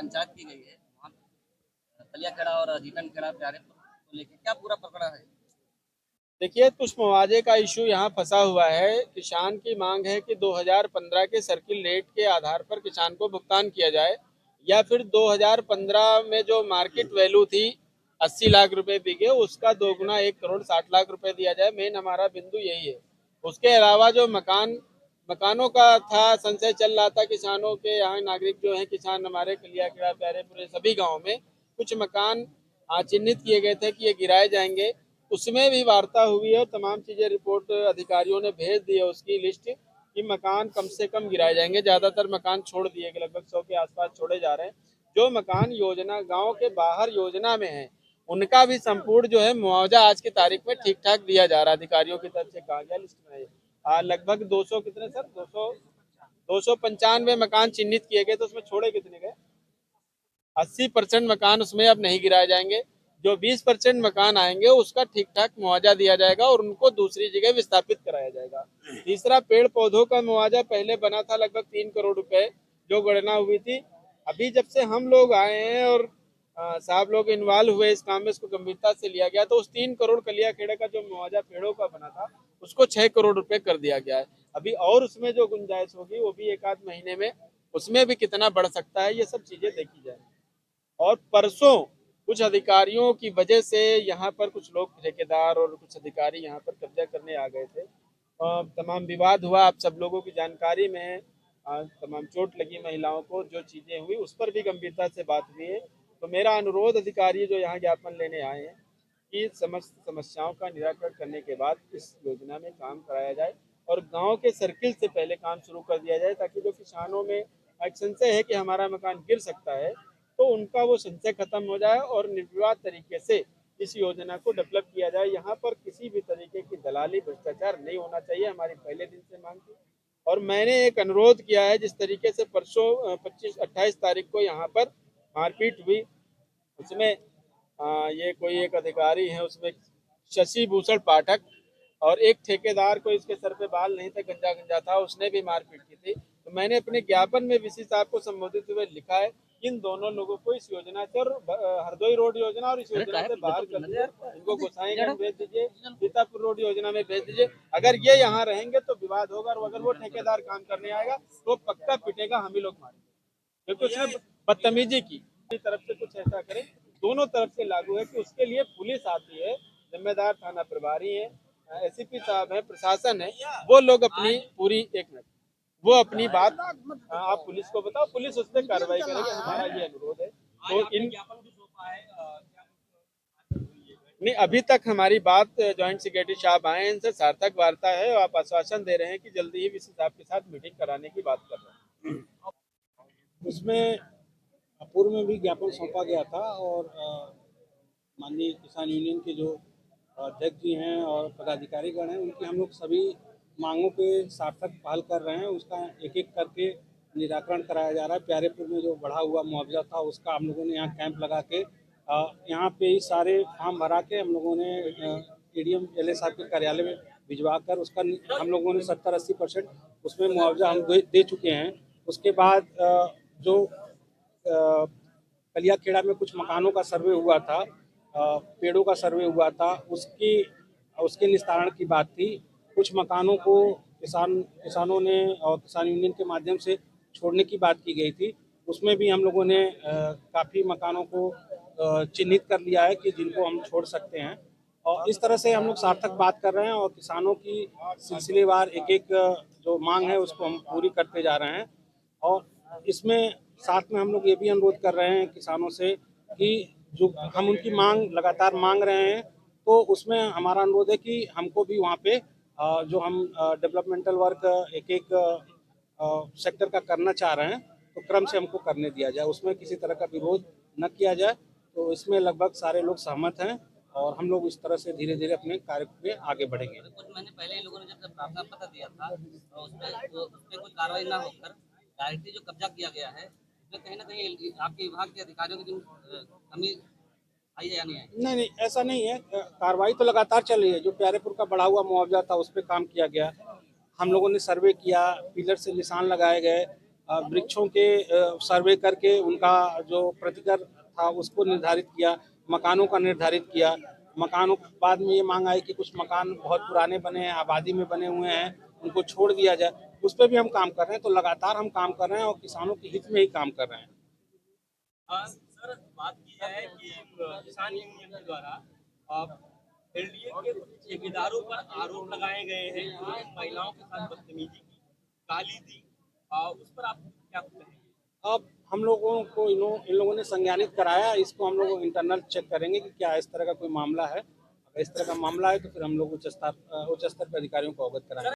पंचायत की गई है वहाँ कलियाखेड़ा और जीतनखेड़ा प्यारेपुर को लेकर क्या पूरा प्रकरण है? देखिए, कुछ मुआवजे का इशू यहाँ फंसा हुआ है। किसान की मांग है कि 2015 के सर्किल रेट के आधार पर किसान को भुगतान किया जाए, या फिर 2015 में जो मार्केट वैल्यू थी 80 लाख रुपए बीघे, उसका दोगुना 1 करोड़ 60 लाख रुपए दिया जाए। मेन हमारा बिंदु यही है। उसके अलावा जो मकानों का था, संशय चल रहा था किसानों के, यहाँ नागरिक जो है किसान हमारे कलियाखेड़ा प्यारेपुर सभी गाँव में कुछ मकान चिन्हित किए गए थे कि ये गिराए जाएंगे। उसमें भी वार्ता हुई है और तमाम चीजें रिपोर्ट अधिकारियों ने भेज दी है, उसकी लिस्ट कि मकान कम से कम गिराए जाएंगे। ज्यादातर मकान छोड़ दिए गए, लगभग 100 के आसपास छोड़े जा रहे हैं। जो मकान योजना गांव के बाहर योजना में है, उनका भी संपूर्ण जो है मुआवजा आज की तारीख में ठीक ठाक दिया जा रहा है। अधिकारियों की तरफ से कहा गया लिस्ट में लगभग 200 कितने सर 295 मकान चिन्हित किए गए, तो उसमें छोड़े कितने गए? 80% मकान उसमें अब नहीं गिराए जाएंगे। जो 20% मकान आएंगे उसका ठीक ठाक मुआवजा दिया जाएगा और उनको दूसरी जगह विस्थापित कराया जाएगा। तीसरा, पेड़ पौधों का मुआवजा पहले बना था लगभग 3 करोड़ रुपए, जो गणना हुई थी। अभी जब से हम लोग आए हैं और साहब लोग इन्वॉल्व हुए इस काम में, इसको गंभीरता से लिया गया, तो उस 3 करोड़ कलियाखेड़ा का जो मुआवजा पेड़ों का बना था उसको 6 करोड़ रुपए कर दिया गया है। अभी और उसमें जो गुंजाइश होगी वो भी 1 आध महीने में उसमें भी कितना बढ़ सकता है, ये सब चीजें देखी जाए। और परसों कुछ अधिकारियों की वजह से यहाँ पर कुछ लोग ठेकेदार और कुछ अधिकारी यहाँ पर कब्जा करने आ गए थे। तमाम विवाद हुआ, आप सब लोगों की जानकारी में है। तमाम चोट लगी महिलाओं को, जो चीजें हुई उस पर भी गंभीरता से बात हुई है। तो मेरा अनुरोध अधिकारी जो यहाँ ज्ञापन लेने आए हैं कि समस्त समस्याओं का निराकरण करने के बाद इस योजना में काम कराया जाए और गांव के सर्किल से पहले काम शुरू कर दिया जाए, ताकि जो किसानों में एक संशय है कि हमारा मकान गिर सकता है, तो उनका वो संशय खत्म हो जाए और निर्विवाद तरीके से इस योजना को डेवलप किया जाए। यहाँ पर किसी भी तरीके की दलाली भ्रष्टाचार नहीं होना चाहिए, हमारी पहले दिन से मांग थी। और मैंने एक अनुरोध किया है, जिस तरीके से परसों 25-28 तारीख को यहाँ पर मारपीट हुई, उसमें ये कोई एक अधिकारी है, उसमें शशि भूषण पाठक और एक ठेकेदार को इसके सर पे बाल नहीं थे, गंजा गंजा था, उसने भी मारपीट की थी। तो मैंने अपने ज्ञापन में वीसी साहब को संबोधित हुए लिखा है, इन दोनों लोगों को इस योजना से और हरदोई रोड योजना और इस योजना से बाहर कर दीजिए, इनको गोसाईगंज भेज दीजिए, सीतापुर रोड योजना में भेज दीजिए। अगर ये यहाँ रहेंगे तो विवाद होगा, और अगर वो ठेकेदार काम करने आएगा तो पक्का पिटेगा, हम ही लोग मारेंगे, क्योंकि उसने बदतमीजी की। तरफ से कुछ ऐसा करें, दोनों तरफ से लागू है कि उसके लिए पुलिस आती है, जिम्मेदार थाना प्रभारी है, एसीपी साहब है, प्रशासन है, वो लोग अपनी पूरी एक मिनट वो अपनी बात आप पुलिस को बताओ, पुलिस उस पर कार्रवाई करेगी, हमारा ये अनुरोध है। तो इन नहीं, अभी तक हमारी बात ज्वाइंट सेक्रेटरी साहब आए हैं, इनसे सार्थक वार्ता है और आप आश्वासन दे रहे हैं कि जल्दी ही वीसी साहब के साथ मीटिंग कराने की बात कर रहे हैं। उसमें पूर्व में भी ज्ञापन सौंपा गया था और माननीय किसान यूनियन के जो अध्यक्ष जी हैं और पदाधिकारीगण हैं, उनकी हम लोग सभी मांगों पे सार्थक पहल कर रहे हैं। उसका एक एक करके निराकरण कराया जा रहा है। प्यारेपुर में जो बढ़ा हुआ मुआवजा था उसका हम लोगों ने यहाँ कैंप लगा के यहाँ पे ही सारे फॉर्म भरा के हम लोगों ने एडीएम एलए साहब के कार्यालय में भिजवा कर उसका हम लोगों ने 70-80% उसमें मुआवजा हम दे चुके हैं। उसके बाद जो कलियाखेड़ा में कुछ मकानों का सर्वे हुआ था, पेड़ों का सर्वे हुआ था, उसके निस्तारण की बात थी। कुछ मकानों को किसानों ने और किसान यूनियन के माध्यम से छोड़ने की बात की गई थी। उसमें भी हम लोगों ने काफ़ी मकानों को चिन्हित कर लिया है कि जिनको हम छोड़ सकते हैं, और इस तरह से हम लोग सार्थक बात कर रहे हैं और किसानों की सिलसिलेवार एक एक जो मांग है उसको हम पूरी करते जा रहे हैं। और इसमें साथ में हम लोग ये भी अनुरोध कर रहे हैं किसानों से कि जो हम उनकी मांग लगातार मांग रहे हैं, तो उसमें हमारा अनुरोध है कि हमको भी वहाँ पे जो हम डेवलपमेंटल वर्क एक एक सेक्टर का करना चाह रहे हैं, तो क्रम से हमको करने दिया जाए, उसमें किसी तरह का विरोध न किया जाए। तो इसमें लगभग सारे लोग सहमत हैं और हम लोग इस तरह से धीरे धीरे अपने कार्य में आगे बढ़ेंगे। कुछ महीने पहले इन लोगों ने जब प्रार्थना पत्र दिया था तो उसपे कोई कार्रवाई न होकर डायरेक्टली जो कब्जा किया गया है, इसमें कहीं ना कहीं आपके विभाग के अधिकारियों की कमी आई है या नहीं आई? नहीं, ऐसा नहीं है। कार्रवाई तो लगातार चल रही है। जो प्यारेपुर का बढ़ा हुआ मुआवजा था उस पर काम किया गया, हम लोगों ने सर्वे किया, पिलर से निशान लगाए गए, वृक्षों के सर्वे करके उनका जो प्रतिकर था उसको निर्धारित किया, मकानों का निर्धारित किया। मकानों के बाद में ये मांग आई कि कुछ मकान बहुत पुराने बने हैं, आबादी में बने हुए हैं, उनको छोड़ दिया जाए। उस पर भी हम काम कर रहे हैं। तो लगातार हम काम कर रहे हैं और किसानों के हित में ही काम कर रहे हैं। सर, बात की जाए कि किसान यूनियन के द्वारा एलडीए के ठेकेदारों पर आरोप लगाए गए हैं, उन्होंने महिलाओं के साथ बदतमीजी की, गाली दी, उस पर आप क्या कहेंगे? अब हम लोगों को इन लोगों ने संज्ञानित कराया। इसको हम लोग इंटरनल चेक करेंगे कि क्या इस तरह का कोई मामला है। अगर इस तरह का मामला है तो फिर हम लोग उच्च स्तर के अधिकारियों को अवगत कराएंगे।